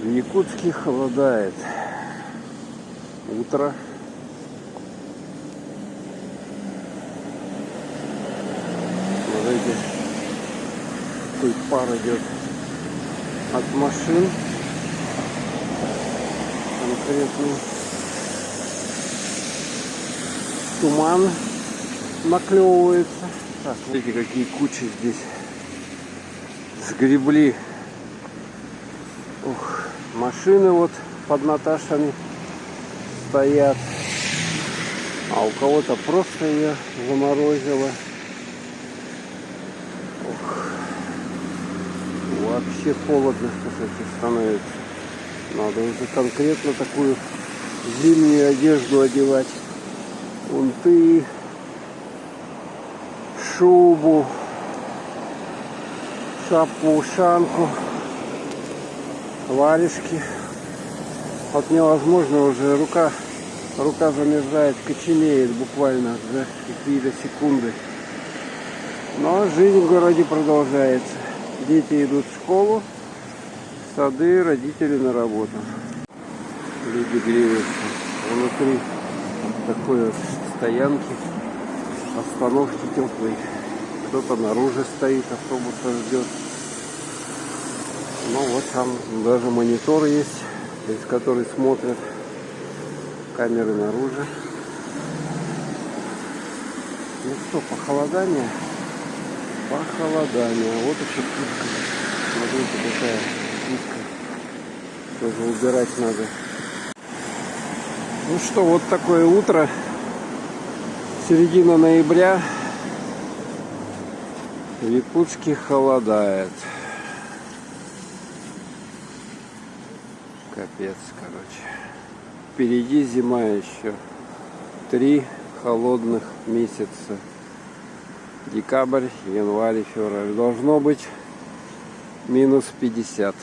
В Якутске холодает. Утро. Смотрите, какой пар идет от машин. Конкретно туман наклевывается. Так, смотрите, какие кучи здесь сгребли. Ух, машины вот под Наташами стоят, а у кого-то просто ее заморозило. Ух, вообще холодно, кстати, становится. Надо уже конкретно такую зимнюю одежду одевать. Унты, шубу, шапку-ушанку, варежки. Вот невозможно уже, рука замерзает, коченеет буквально за какие-то секунды. Но жизнь в городе продолжается. Дети идут в школу, в сады, родители на работу. Люди греются. Внутри такой вот стоянки, остановки теплой. Кто-то наружу стоит, автобуса ждет. Ну вот там даже монитор есть, через который смотрят камеры наружу. Ну что, похолодание? Похолодание. Вот еще птичка. Смотрите, какая птичка. Тоже убирать надо. Ну что, вот такое утро. Середина ноября. В Якутске холодает. Капец, короче. Впереди зима еще. 3 холодных месяца. Декабрь, январь, февраль. Должно быть минус 50.